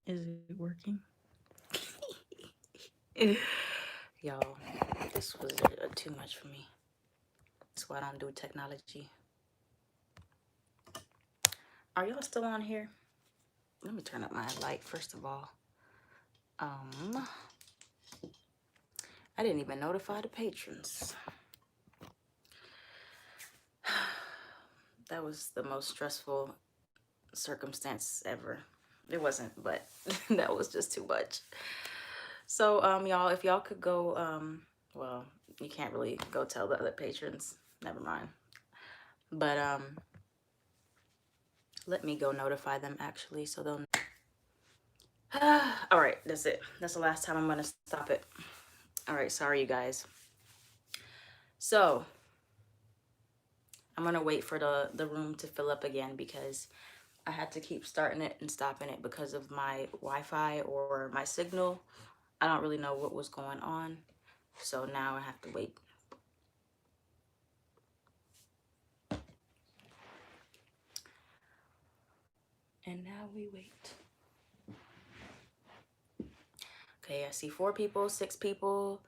Is it working? Y'all, this was too much for me. That's why I don't do technology. Are y'all still on here? Let me turn up my light first of all. Um, I didn't even notify the patrons. That was the most stressful circumstance ever. It wasn't, but that was just too much. So, y'all, if y'all could go, well, you can't really go tell the other patrons. Never mind. But let me go notify them actually, so they'll. All right, that's it. That's the last time I'm gonna stop it. All right, sorry you guys. So I'm gonna wait for the room to fill up again because I had to keep starting it and stopping it because of my Wi-Fi or my signal. I don't really know what was going on, so now I have to wait. And now we wait. Okay, I see 4 people, 6 people.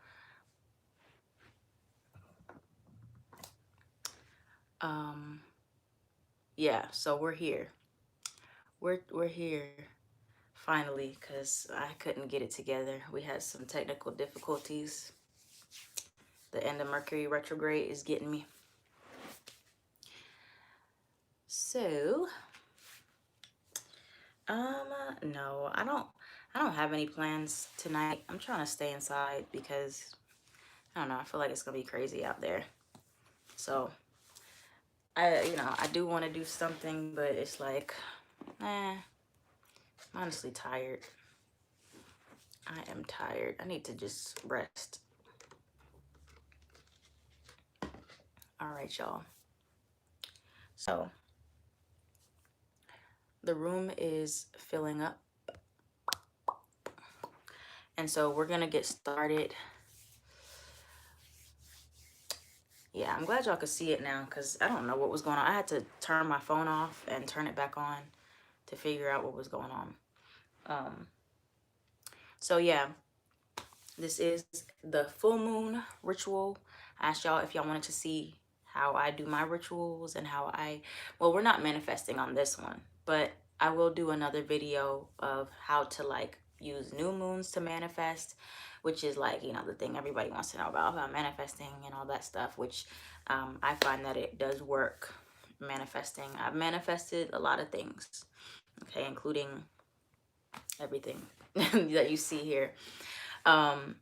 Um, yeah, so we're here. We're here finally because I couldn't get it together. We had some technical difficulties. The end of Mercury retrograde is getting me. So, no, I don't have any plans tonight. I'm trying to stay inside because I don't know, I feel like it's gonna be crazy out there. So I do want to do something, but it's like, I'm honestly tired. I am tired. I need to just rest. All right, y'all. So the room is filling up. And so we're going to get started. Yeah, I'm glad y'all could see it now because I don't know what was going on. I had to turn my phone off and turn it back on to figure out what was going on. Um, so yeah, this is the full moon ritual. I asked y'all if y'all wanted to see how I do my rituals and well, we're not manifesting on this one, but I will do another video of how to like use new moons to manifest, which is like, the thing everybody wants to know about manifesting and all that stuff, which I find that it does work. Manifesting. I've manifested a lot of things, okay, including everything that you see here. Um,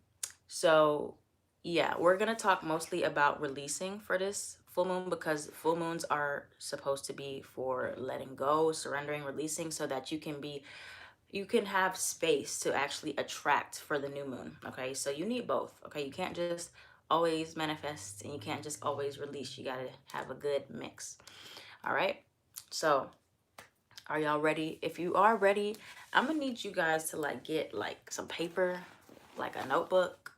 so yeah, we're gonna talk mostly about releasing for this full moon because full moons are supposed to be for letting go, surrendering, releasing, so that you can have space to actually attract for the new moon. Okay, so you need both. Okay, you can't just always manifest and you can't just always release. You gotta have a good mix. All right, so are y'all ready? If you are ready, I'm gonna need you guys to like get like some paper, like a notebook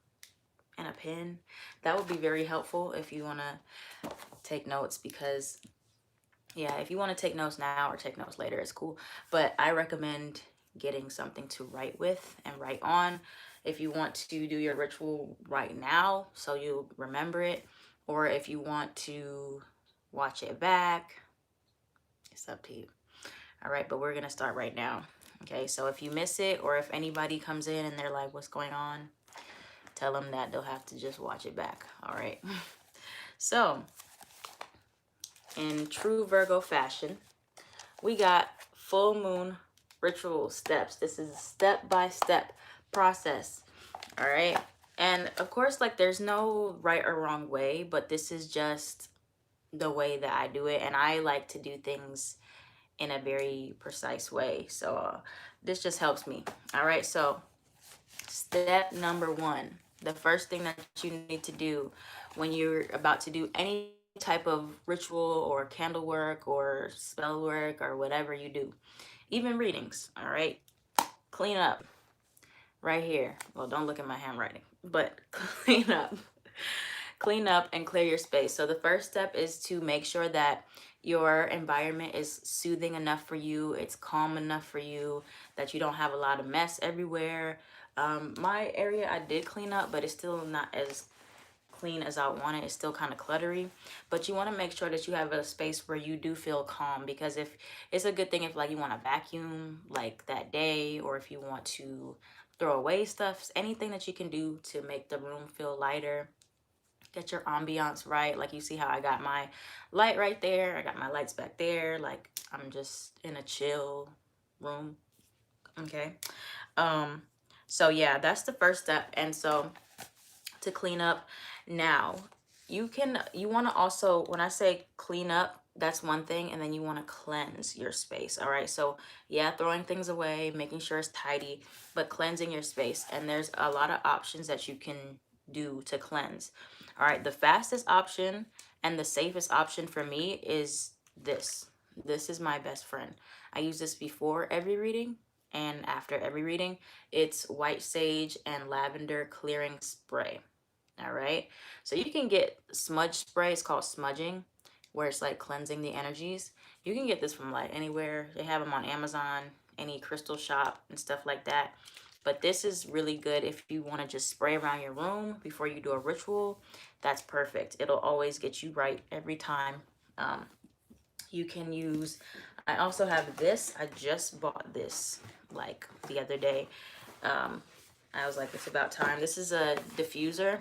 and a pen. That would be very helpful if you want to take notes because yeah, if you want to take notes now or take notes later, it's cool. But I recommend getting something to write with and write on if you want to do your ritual right now so you remember it, or if you want to watch it back, it's up to you. All right, but we're going to start right now. Okay, so if you miss it or if anybody comes in and they're like, what's going on? Tell them that they'll have to just watch it back. All right. So, in true Virgo fashion, we got full moon ritual steps. This is a step-by-step process. All right. And of course, like there's no right or wrong way, but this is just the way that I do it. And I like to do things in a very precise way. So this just helps me. All right. So step number 1, the first thing that you need to do when you're about to do any type of ritual or candle work or spell work or whatever you do, even readings, all right, clean up right here. Well, don't look at my handwriting, but clean up. clean up and clear your space. So the first step is to make sure that your environment is soothing enough for you, it's calm enough for you, that you don't have a lot of mess everywhere. My area I did clean up, but it's still not as clean as I want it. It's still kind of cluttery, but you want to make sure that you have a space where you do feel calm, because if it's a good thing if like you want to vacuum like that day, or if you want to throw away stuff, anything that you can do to make the room feel lighter, get your ambiance right. Like you see how I got my light right there, I got my lights back there, like I'm just in a chill room. Okay. um so yeah, that's the first step. And so to clean up now, you want to also, when I say clean up, that's one thing, and then you want to cleanse your space. All right, so yeah, throwing things away, making sure it's tidy, but cleansing your space. And there's a lot of options that you can do to cleanse. All right, the fastest option and the safest option for me is this is my best friend. I use this before every reading and after every reading. It's white sage and lavender clearing spray. All right, so you can get smudge spray. It's called smudging, where it's like cleansing the energies. You can get this from like anywhere. They have them on Amazon, any crystal shop and stuff like that. But this is really good if you want to just spray around your room before you do a ritual. That's perfect. It'll always get you right every time. um, you can use, I also have this. I just bought this like the other day. um, I was like, it's about time. This is a diffuser.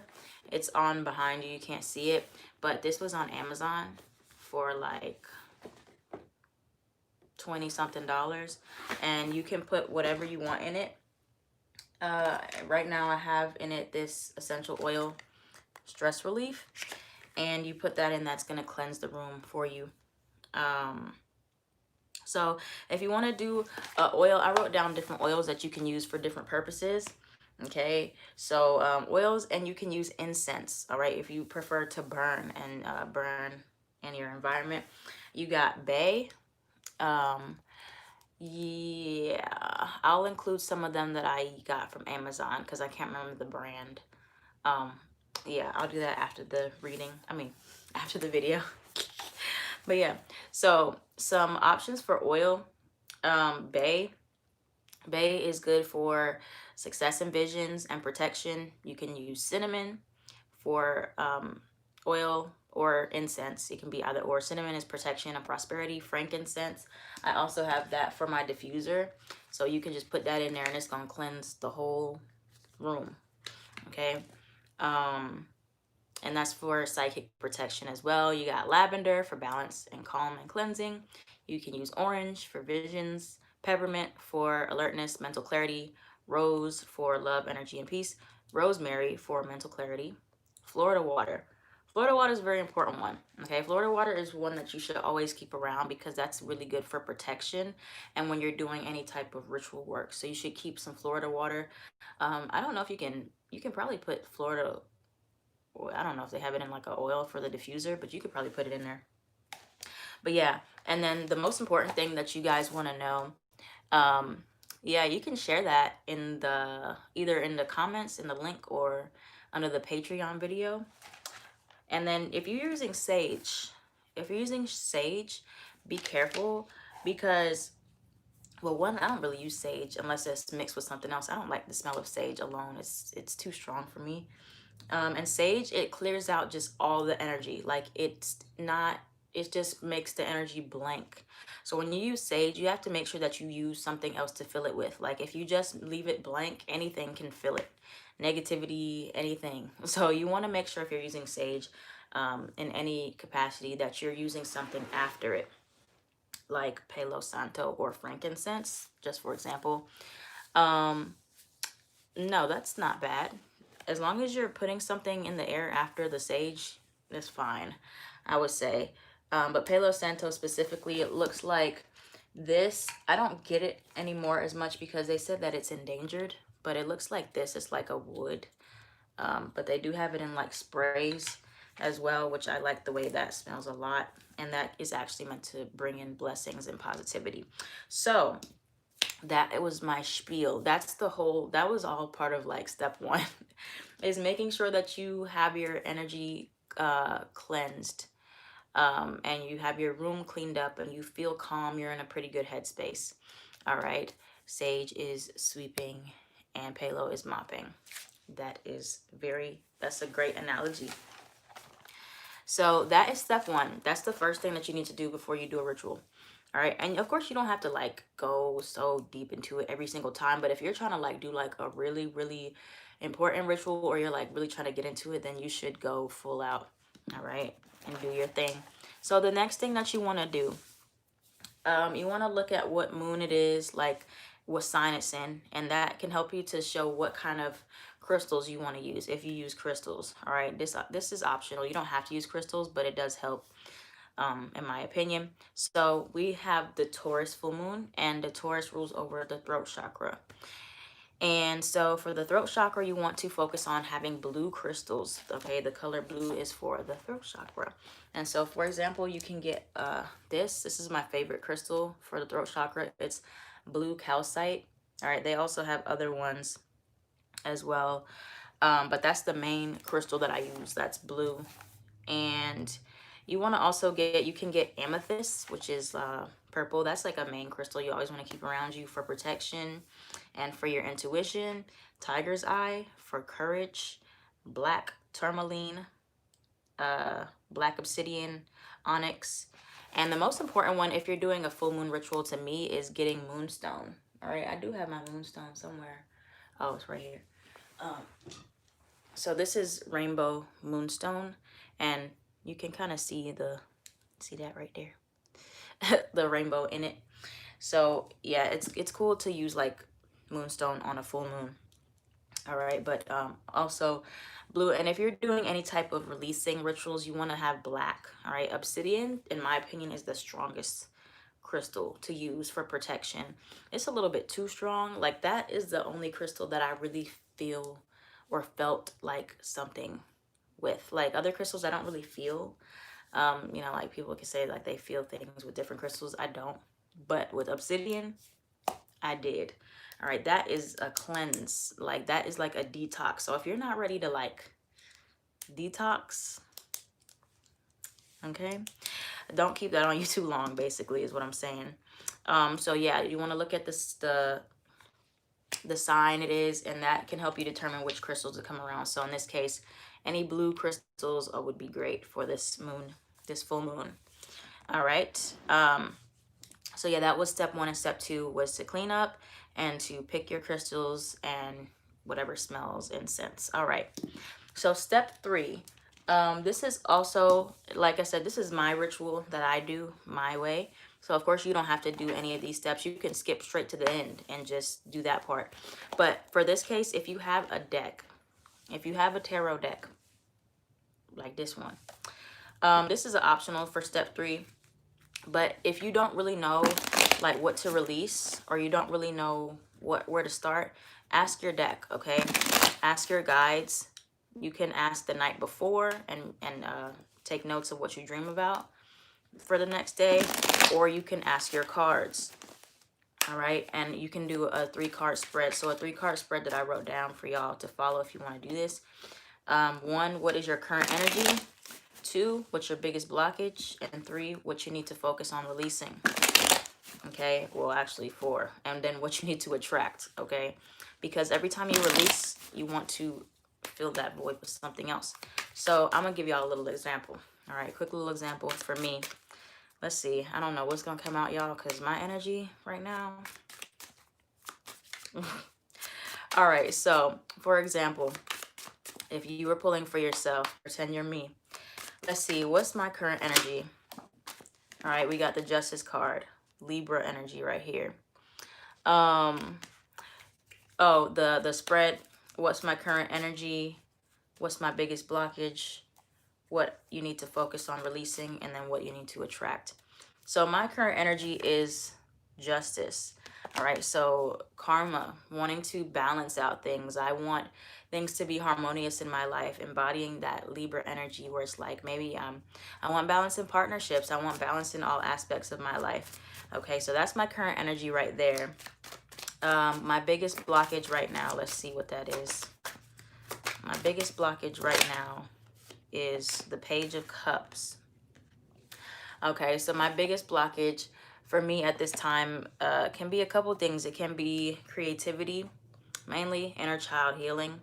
It's on behind you. You can't see it. But this was on Amazon for like 20 something dollars. And you can put whatever you want in it. Right now I have in it this essential oil stress relief. And you put that in, that's going to cleanse the room for you. So if you want to do oil, I wrote down different oils that you can use for different purposes. Okay, so oils, and you can use incense. All right, if you prefer to burn and burn in your environment. You got bay. Yeah, I'll include some of them that I got from Amazon because I can't remember the brand. um yeah, I'll do that after the reading, I mean after the video. But yeah, so some options for oil. Bay. Bay is good for success and visions and protection. You can use cinnamon for oil, or incense. It can be either or. Cinnamon is protection and prosperity. Frankincense, I also have that for my diffuser. So you can just put that in there and it's going to cleanse the whole room. Okay. And that's for psychic protection as well. You got lavender for balance and calm and cleansing. You can use orange for visions, peppermint for alertness, mental clarity, rose for love, energy, and peace, rosemary for mental clarity, Florida water. Florida water is a very important one. Okay, Florida water is one that you should always keep around because that's really good for protection and when you're doing any type of ritual work. So you should keep some Florida water. I don't know if you can probably put Florida, I don't know if they have it in like an oil for the diffuser, but you could probably put it in there. But yeah, and then the most important thing that you guys want to know, yeah, you can share that in the, either in the comments in the link or under the Patreon video. And then if you're using sage, be careful because, well, one, I don't really use sage unless it's mixed with something else. I don't like the smell of sage alone. It's too strong for me. And sage, it clears out just all the energy. Like it's not, it just makes the energy blank. So when you use sage, you have to make sure that you use something else to fill it with. Like if you just leave it blank, anything can fill it. Negativity, anything. So you want to make sure if you're using sage in any capacity that you're using something after it, like Palo Santo or frankincense, just for example. No, that's not bad. As long as you're putting something in the air after the sage, it's fine, I would say. But Palo Santo specifically, it looks like this. I don't get it anymore as much because they said that it's endangered, but it looks like this. It's like a wood. But they do have it in like sprays as well, which I like the way that smells a lot. And that is actually meant to bring in blessings and positivity. So that it was my spiel. That was all part of like step one is making sure that you have your energy cleansed, and you have your room cleaned up and you feel calm. You're in a pretty good headspace. All right. Sage is sweeping and Palo is mopping. That's a great analogy. So that is step one. That's the first thing that you need to do before you do a ritual. All right. And of course, you don't have to like go so deep into it every single time. But if you're trying to like do like a really, really important ritual, or you're like really trying to get into it, then you should go full out. All right. And do your thing. So the next thing that you want to do, you want to look at what moon it is, like what sign it's in, and that can help you to show what kind of crystals you want to use if you use crystals. All right, this is optional. You don't have to use crystals, but it does help, in my opinion. So we have the Taurus full moon, and the Taurus rules over the throat chakra. And so for the throat chakra, you want to focus on having blue crystals. Okay, the color blue is for the throat chakra. And so for example, you can get this is my favorite crystal for the throat chakra. It's blue calcite. All right, they also have other ones as well, but that's the main crystal that I use. That's blue. And you want to also you can get amethyst, which is purple. That's like a main crystal you always want to keep around you for protection and for your intuition. Tiger's eye for courage. Black tourmaline, black obsidian, onyx. And the most important one, if you're doing a full moon ritual to me, is getting moonstone. All right, I do have my moonstone somewhere. Oh, it's right here. So this is rainbow moonstone, and you can kind of see that right there, the rainbow in it. So yeah, it's cool to use like moonstone on a full moon. All right, but also blue. And if you're doing any type of releasing rituals, you want to have black. All right, obsidian, in my opinion, is the strongest crystal to use for protection. It's a little bit too strong. Like that is the only crystal that I really feel or felt like something with. Like other crystals I don't really feel. Like people can say like they feel things with different crystals. I don't. But with obsidian, I did. All right, that is a cleanse. Like that is like a detox. So if you're not ready to like detox, okay, don't keep that on you too long, basically, is what I'm saying. So yeah, you want to look at the sign it is, and that can help you determine which crystals to come around. So in this case, any blue crystals would be great for this full moon. All right. So yeah, that was step one, and step two was to clean up and to pick your crystals and whatever smells and scents. All right. So step three, this is also, like I said, this is my ritual that I do my way. So of course you don't have to do any of these steps. You can skip straight to the end and just do that part. But for this case, if you have a tarot deck, like this one, this is an optional for step three. But if you don't really know like what to release, or you don't really know where to start, ask your deck, okay? Ask your guides. You can ask the night before and take notes of what you dream about for the next day, or you can ask your cards. All right, and you can do a 3-card spread. So a 3-card spread that I wrote down for y'all to follow if you want to do this. 1, what is your current energy? 2, what's your biggest blockage? And 3, what you need to focus on releasing. Okay, well actually 4, and then what you need to attract. Okay, because every time you release, you want to fill that void with something else. So I'm gonna give y'all a little example. All right, quick little example for me. Let's see, I don't know what's gonna come out, y'all, because my energy right now. All right, so for example, if you were pulling for yourself, pretend you're me. Let's see, what's my current energy? All right, we got the Justice card, Libra energy right here. Oh, the spread, what's my current energy? What's my biggest blockage? What you need to focus on releasing, and then what you need to attract. So my current energy is Justice. All right, so karma, wanting to balance out things. I want things to be harmonious in my life, embodying that Libra energy where it's like maybe I want balance in partnerships. I want balance in all aspects of my life. Okay, so that's my current energy right there. My biggest blockage right now, let's see what that is. My biggest blockage right now is the Page of Cups. Okay, so my biggest blockage for me at this time can be a couple things. It can be creativity, mainly inner child healing.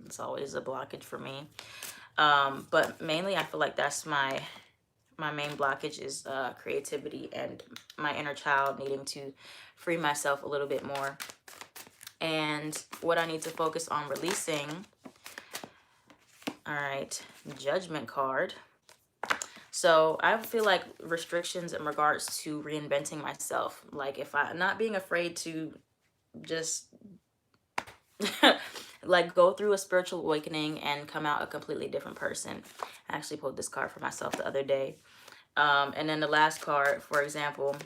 It's always a blockage for me. But mainly I feel like that's my main blockage is creativity and my inner child needing to free myself a little bit more. And what I need to focus on releasing. All right, Judgment card. So I feel like restrictions in regards to reinventing myself. Like if I'm not being afraid to just like go through a spiritual awakening and come out a completely different person. I actually pulled this card for myself the other day. And then the last card, for example,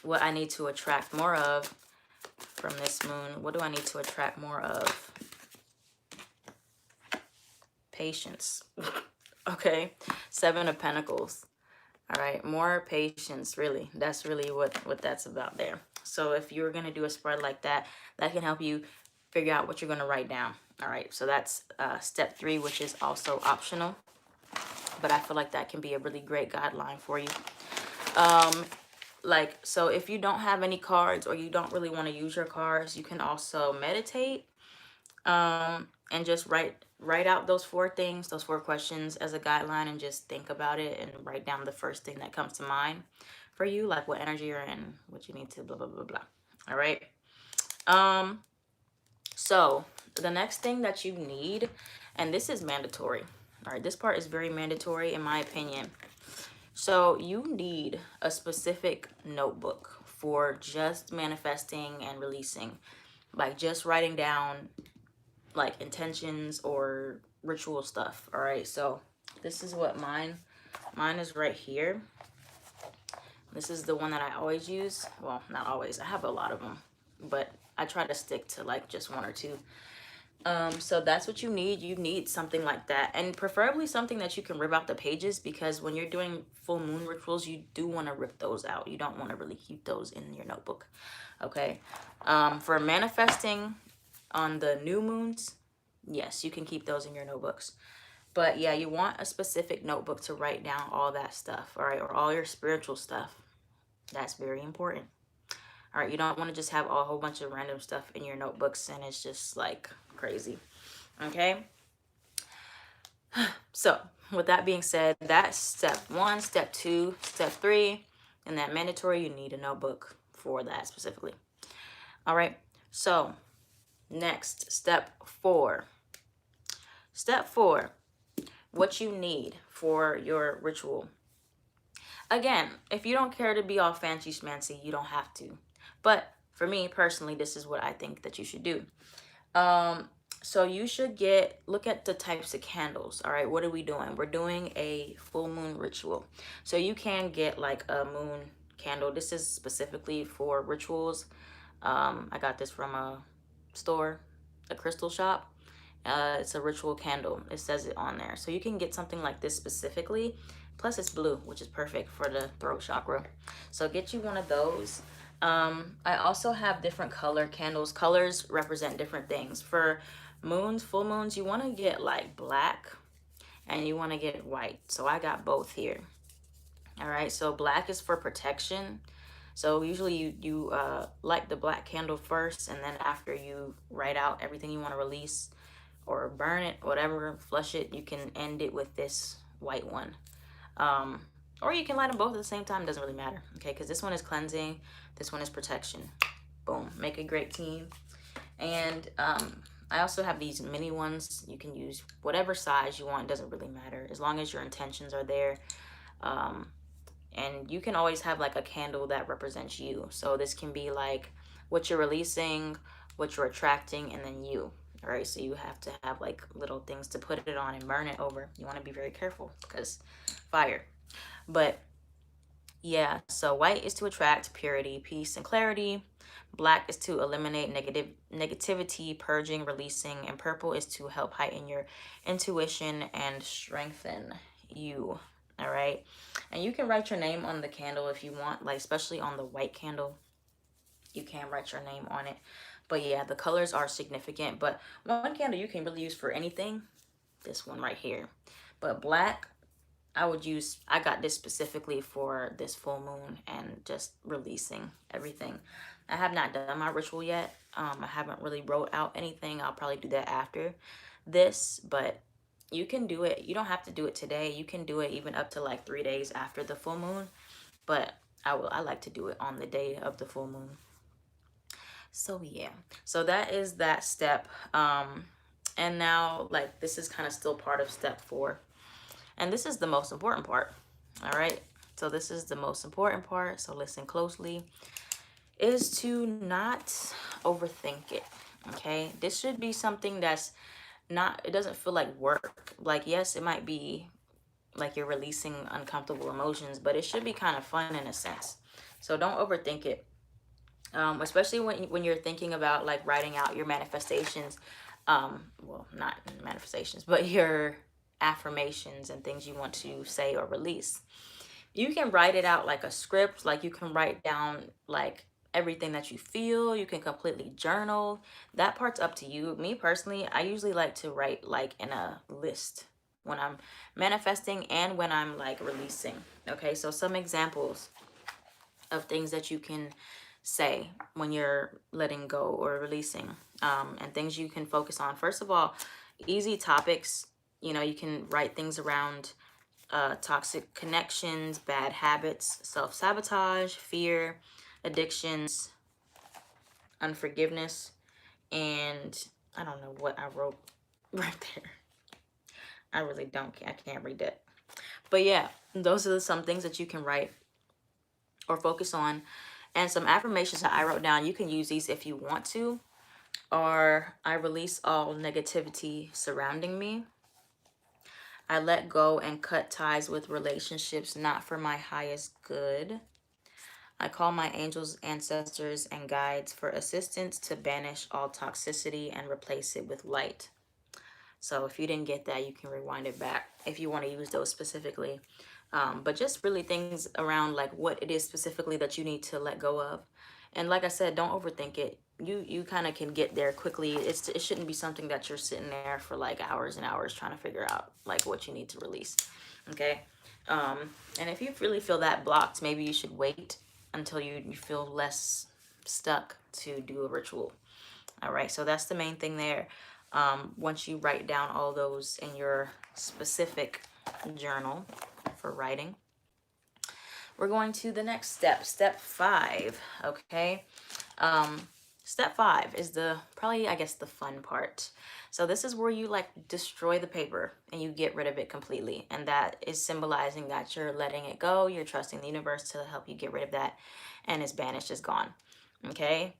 what I need to attract more of from this moon. What do I need to attract more of? Patience. Okay. 7 of Pentacles. All right. More patience, really. That's really what that's about there. So if you're going to do a spread like that, that can help you figure out what you're going to write down. All right. So that's step 3, which is also optional. But I feel like that can be a really great guideline for you. Like, so if you don't have any cards or you don't really want to use your cards, you can also meditate and just write out those 4 things, those 4 questions as a guideline, and just think about it and write down the first thing that comes to mind for you, like what energy you're in, what you need to blah blah blah blah. All right. So the next thing that you need, and this is mandatory. All right, this part is very mandatory in my opinion. So you need a specific notebook for just manifesting and releasing, like just writing down like intentions or ritual stuff. All right, so this is what mine is right here. This is the one that I always use. Well, not always, I have a lot of them, but I try to stick to like just 1 or 2. So that's what you need. You need something like that, and preferably something that you can rip out the pages, because when you're doing full moon rituals, you do want to rip those out. You don't want to really keep those in your notebook. Okay. For manifesting on the new moons, yes, you can keep those in your notebooks. But yeah, you want a specific notebook to write down all that stuff, all right, or all your spiritual stuff. That's very important. All right, you don't want to just have a whole bunch of random stuff in your notebooks and it's just like crazy. Okay. So with that being said, that's step 1, step 2, step 3, and that mandatory, you need a notebook for that specifically. All right. So next, step 4. Step 4, what you need for your ritual. Again, if you don't care to be all fancy schmancy, you don't have to. But for me personally, this is what I think that you should do. So you should look at the types of candles. All right, what are we doing? We're doing a full moon ritual. So you can get like a moon candle. This is specifically for rituals. I got this from a store, a crystal shop. It's a ritual candle. It says it on there. So you can get something like this specifically. Plus it's blue, which is perfect for the throat chakra. So get you one of those. I also have different color candles. Colors represent different things. For moons, full moons, you want to get like black and you want to get white. So I got both here. All right, so black is for protection. So usually you light the black candle first, and then after you write out everything you want to release or burn it, whatever, flush it, you can end it with this white one. Or you can light them both at the same time, doesn't really matter, okay? Because this one is cleansing, this one is protection. Boom, make a great team. And I also have these mini ones. You can use whatever size you want, doesn't really matter, as long as your intentions are there. And you can always have like a candle that represents you. So this can be like what you're releasing, what you're attracting, and then you. All right, so you have to have like little things to put it on and burn it over. You want to be very careful because fire. But yeah, so white is to attract purity, peace, and clarity. Black is to eliminate negativity, purging, releasing, and purple is to help heighten your intuition and strengthen you. All right, and you can write your name on the candle if you want, like especially on the white candle. you can write your name on it. But yeah, the colors are significant. But one candle you can really use for anything, this one right here. But black, I got this specifically for this full moon and just releasing everything. I have not done my ritual yet. I haven't really wrote out anything. I'll probably do that after this, but you can do it. You don't have to do it today. You can do it even up to like 3 days after the full moon, but I like to do it on the day of the full moon. So yeah, so that is that step. And now like this is kind of still part of step 4. And this is the most important part. All right. So this is the most important part. So listen closely. Is to not overthink it. Okay. This should be something that's not, it doesn't feel like work. Like, yes, it might be like you're releasing uncomfortable emotions, but it should be kind of fun in a sense. So don't overthink it. Especially when you're thinking about like writing out your manifestations, well, not manifestations, but your affirmations and things you want to say or release. You can write it out like a script, like you can write down like everything that you feel. You can completely journal. That part's up to you. Me personally, I usually like to write like in a list when I'm manifesting and when I'm like releasing. Okay, so some examples of things that you can say when you're letting go or releasing, and things you can focus on. First of all, easy topics. You know, you can write things around toxic connections, bad habits, self-sabotage, fear, addictions, unforgiveness, and I don't know what I wrote right there. I really don't. I can't read that. But yeah, those are some things that you can write or focus on. And some affirmations that I wrote down, you can use these if you want to. Are I release all negativity surrounding me. I let go and cut ties with relationships not for my highest good. I call my angels, ancestors, and guides for assistance to banish all toxicity and replace it with light. So if you didn't get that, you can rewind it back if you want to use those specifically. But just really things around like what it is specifically that you need to let go of. And like I said, don't overthink it. You kind of can get there quickly. It shouldn't be something that you're sitting there for like hours and hours trying to figure out like what you need to release. Okay. And if you really feel that blocked, maybe you should wait until you feel less stuck to do a ritual. All right, so that's the main thing there. Once you write down all those in your specific journal for writing, we're going to the next step, step 5. Okay. Step 5 is the probably, I guess, the fun part. So this is where you like destroy the paper and you get rid of it completely. And that is symbolizing that you're letting it go. You're trusting the universe to help you get rid of that. And it's banished, it's gone. Okay.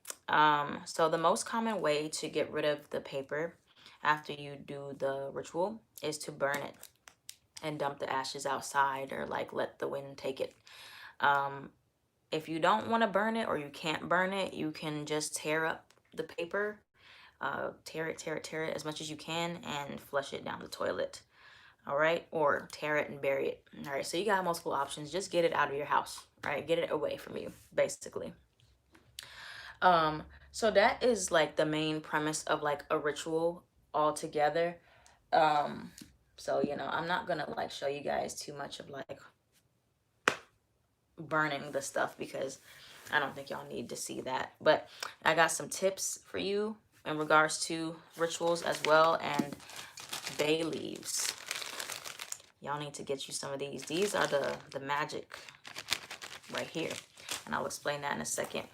So the most common way to get rid of the paper after you do the ritual is to burn it and dump the ashes outside or like let the wind take it. Um, if you don't want to burn it or you can't burn it, you can just tear up the paper, tear it as much as you can and flush it down the toilet. All right. Or tear it and bury it. All right. So you got multiple options. Just get it out of your house. All right. Get it away from you, basically. So that is like the main premise of like a ritual altogether. Um, so I'm not gonna like show you guys too much of like burning the stuff because I don't think y'all need to see that. But I got some tips for you in regards to rituals as well, and bay leaves. Y'all need to get you some of these. These are the magic right here, and I'll explain that in a second.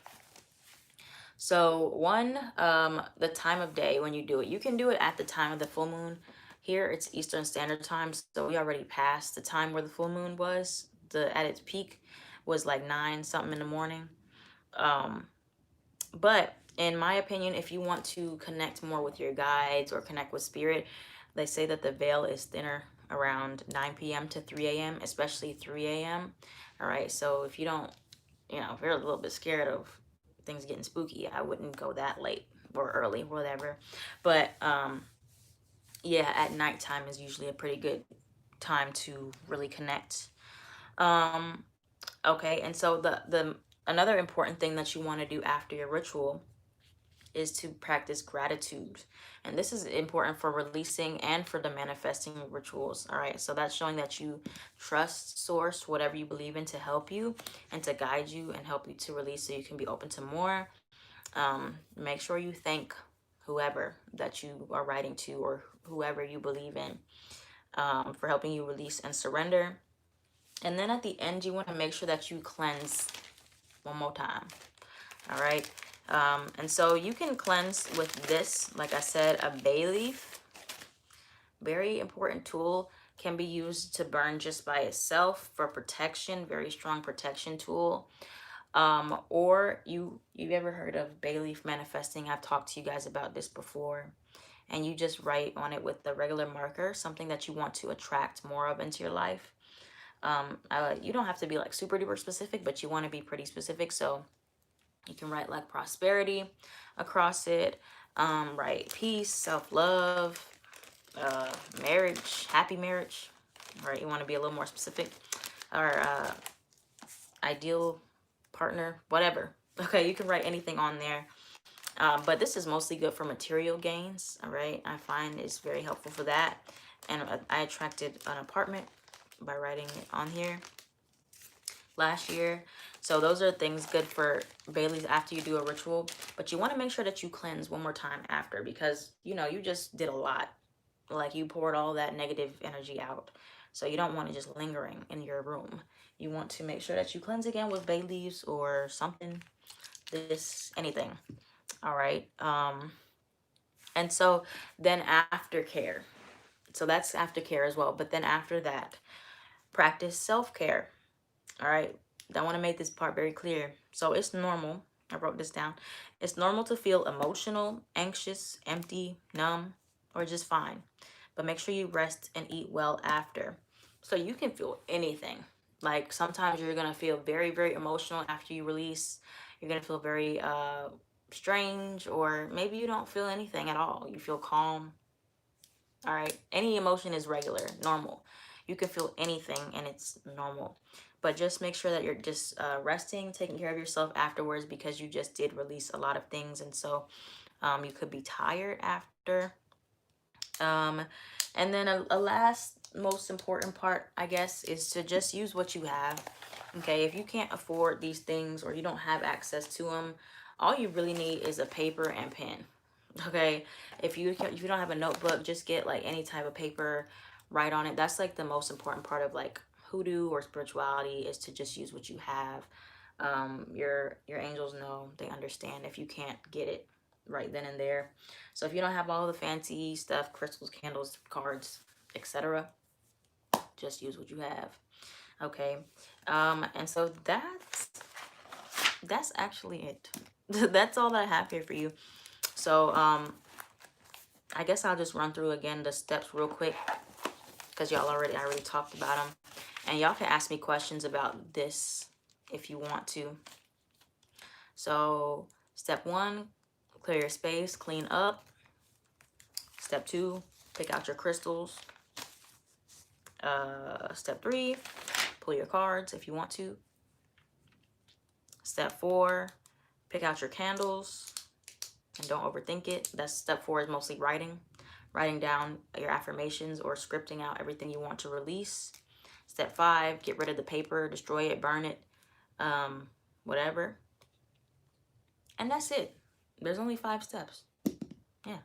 So one, the time of day when you do it, you can do it at the time of the full moon. Here it's Eastern Standard Time, so we already passed the time where the full moon was. At its peak was like 9 something in the morning. But in my opinion, if you want to connect more with your guides or connect with spirit, they say that the veil is thinner around 9 p.m. to 3 a.m., especially 3 a.m. All right, so if you don't, if you're a little bit scared of things getting spooky, I wouldn't go that late or early, whatever. But yeah, at nighttime is usually a pretty good time to really connect. Okay, and so Another important thing that you want to do after your ritual is to practice gratitude. And this is important for releasing and for the manifesting rituals. All right. So that's showing that you trust source, whatever you believe in, to help you and to guide you and help you to release so you can be open to more. Make sure you thank whoever that you are writing to or whoever you believe in, for helping you release and surrender. And then at the end, you want to make sure that you cleanse one more time. All right. And so you can cleanse with this, like I said, a bay leaf. Very important tool, can be used to burn just by itself for protection. Very strong protection tool. Or you've ever heard of bay leaf manifesting? I've talked to you guys about this before. And you just write on it with the regular marker something that you want to attract more of into your life. You don't have to be like super duper specific, but you want to be pretty specific. So you can write like prosperity across it. Write peace, self-love, marriage, happy marriage. All right, you want to be a little more specific. Or ideal partner, whatever. Okay, you can write anything on there. But this is mostly good for material gains. All right, I find it's very helpful for that. And I attracted an apartment by writing it on here last year. So those are things good for Bailey's after you do a ritual. But you want to make sure that you cleanse one more time after, because you just did a lot. Like you poured all that negative energy out. So you don't want it just lingering in your room. You want to make sure that you cleanse again with bay leaves or something. Anything. All right. And so then aftercare. So that's aftercare as well. But then after that, practice self-care. All right. I want to make this part very clear. So it's normal. I wrote this down. It's normal to feel emotional, anxious, empty, numb, or just fine. But make sure you rest and eat well after. So you can feel anything. Like sometimes you're going to feel very, very emotional after you release. You're going to feel very strange, or maybe you don't feel anything at all. You feel calm. All right. Any emotion is regular, normal. You can feel anything and it's normal. But just make sure that you're just resting, taking care of yourself afterwards, because you just did release a lot of things. And so you could be tired after. And then a last most important part, I guess, is to just use what you have. Okay, if you can't afford these things or you don't have access to them, all you really need is a paper and pen. Okay, if you don't have a notebook, just get like any type of paper, write on it. That's like the most important part of like hoodoo or spirituality, is to just use what you have. Your angels know, they understand if you can't get it right then and there. So if you don't have all the fancy stuff, crystals, candles, cards, etc., just use what you have. Okay. And so that's actually it. That's all that I have here for you. So I guess I'll just run through again the steps real quick, because I already talked about them. And y'all can ask me questions about this if you want to. So step 1, clear your space, clean up. Step 2, pick out your crystals. Step 3, pull your cards if you want to. Step 4, pick out your candles and don't overthink it. That's step 4, is mostly writing down your affirmations or scripting out everything you want to release. Step 5, get rid of the paper, destroy it, burn it, whatever. And that's it. There's only 5 steps. Yeah,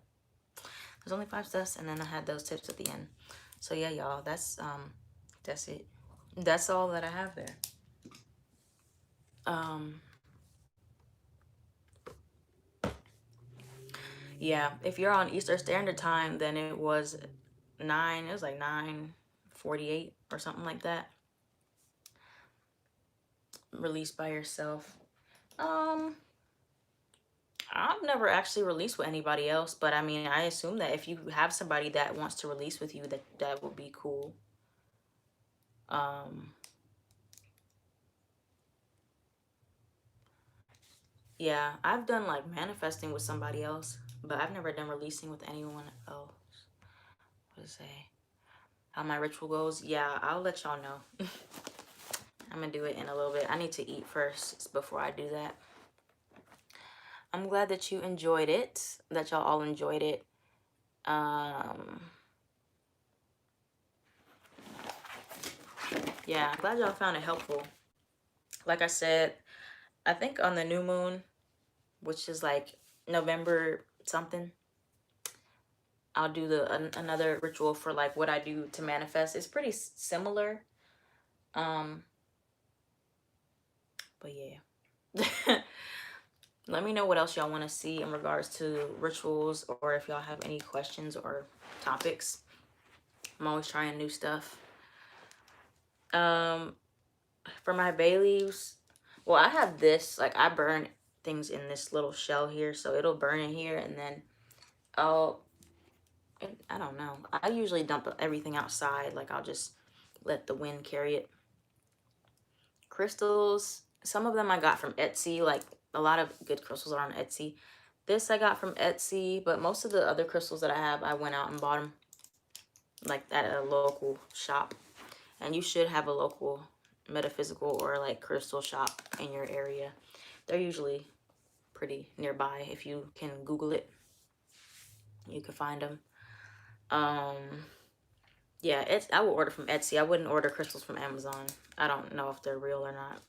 there's only 5 steps, and then I had those tips at the end. So yeah, y'all, that's it. That's all that I have there. Yeah, if you're on Eastern Standard Time, then it was like 9:48 or something like that. Released by yourself. I've never actually released with anybody else, but I mean, I assume that if you have somebody that wants to release with you, that would be cool. Yeah, I've done like manifesting with somebody else, but I've never done releasing with anyone else. What to say? How my ritual goes? Yeah, I'll let y'all know. I'm gonna do it in a little bit. I need to eat first before I do that. I'm glad that you enjoyed it, that y'all all enjoyed it. Yeah, I'm glad y'all found it helpful. Like I said, I think on the new moon, which is like November something, I'll do another ritual for like what I do to manifest. It's pretty similar. But yeah. Let me know what else y'all want to see in regards to rituals, or if y'all have any questions or topics. I'm always trying new stuff. For my bay leaves, well, I have this, like I burn things in this little shell here, so it'll burn in here, and then I'll, I don't know, I usually dump everything outside. Like I'll just let the wind carry it. Crystals, some of them I got from Etsy. Like a lot of good crystals are on Etsy. This I got from Etsy, but most of the other crystals that I have, I went out and bought them like at a local shop. And you should have a local metaphysical or like crystal shop in your area. They're usually pretty nearby. If you can Google it, you can find them. Yeah, I will order from Etsy. I wouldn't order crystals from Amazon. I don't know if they're real or not.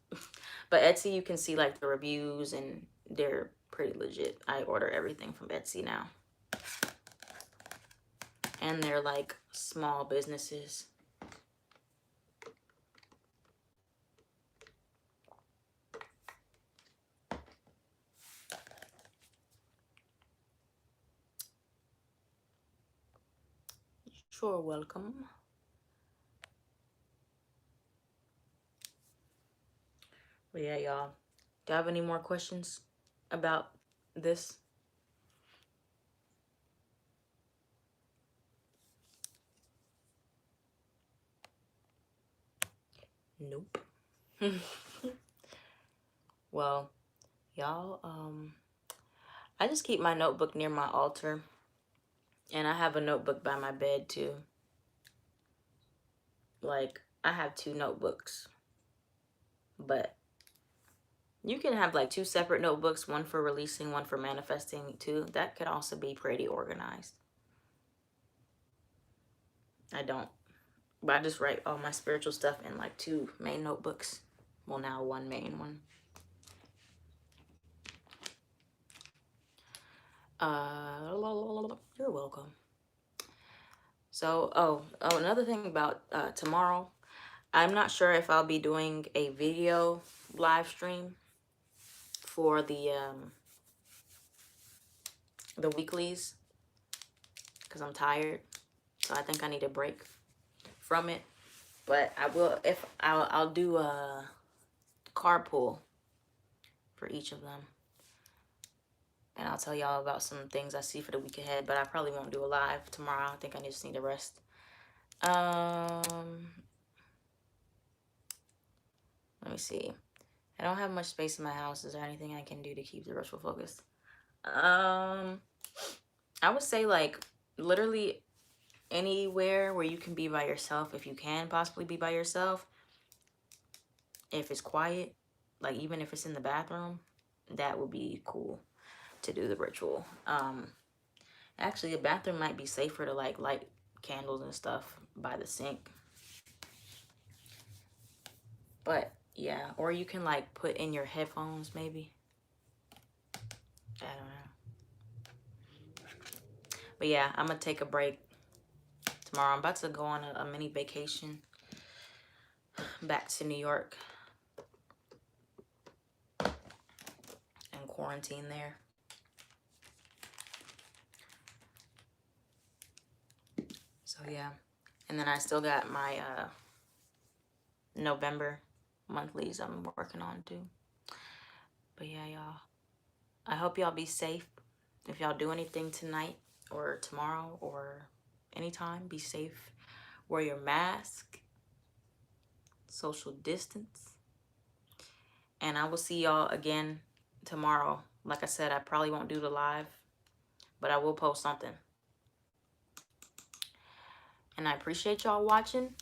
But Etsy, you can see like the reviews, and they're pretty legit. I order everything from Etsy now. And they're like small businesses. Sure, welcome. But yeah, y'all. Do you have any more questions about this? Nope. Well, y'all, I just keep my notebook near my altar. And I have a notebook by my bed too. Like, I have 2 notebooks. But you can have like 2 separate notebooks, one for releasing, one for manifesting too. That could also be pretty organized. I don't. But I just write all my spiritual stuff in like 2 main notebooks. Well, now 1 main one. You're welcome. So, another thing about tomorrow, I'm not sure if I'll be doing a video live stream for the weeklies, because I'm tired. So I think I need a break from it. But I will, if I'll do a carpool for each of them. And I'll tell y'all about some things I see for the week ahead, but I probably won't do a live tomorrow. I think I just need to rest. Let me see. I don't have much space in my house. Is there anything I can do to keep the ritual focused? I would say like literally anywhere where you can be by yourself, if you can possibly be by yourself. If it's quiet, like even if it's in the bathroom, that would be cool to do the ritual. Actually, a bathroom might be safer to like light candles and stuff by the sink. But yeah, or you can like put in your headphones maybe. I don't know. But yeah, I'm gonna take a break tomorrow. I'm about to go on a mini vacation back to New York and quarantine there. So yeah, and then I still got my November monthlies I'm working on too. But yeah, y'all, I hope y'all be safe. If y'all do anything tonight or tomorrow or anytime, be safe. Wear your mask, social distance, and I will see y'all again tomorrow. Like I said, I probably won't do the live, but I will post something. And I appreciate y'all watching.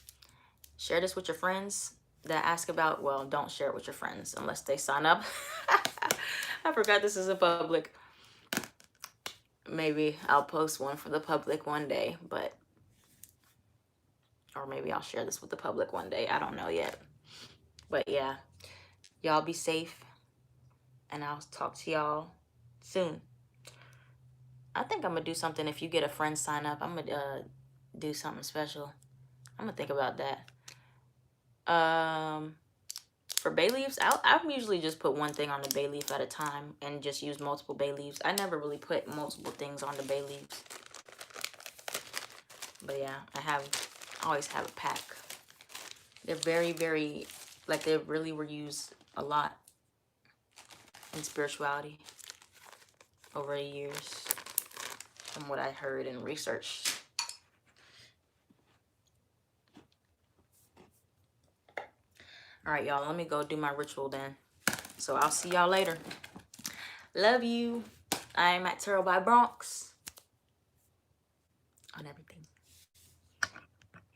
Share this with your friends. that I ask about, well, don't share it with your friends unless they sign up. I forgot this is a public. Maybe I'll post one for the public one day, but, or maybe I'll share this with the public one day. I don't know yet. But yeah, y'all be safe, and I'll talk to y'all soon. I think I'm gonna do something. If you get a friend sign up, I'm gonna do something special. I'm gonna think about that. For bay leaves, I usually just put one thing on the bay leaf at a time and just use multiple bay leaves. I never really put multiple things on the bay leaves. But yeah, I always have a pack. They're very, very, like, they really were used a lot in spirituality over the years, from what I heard and researched. All right, y'all, let me go do my ritual then. So I'll see y'all later. Love you. I'm at Tarot by Bronx.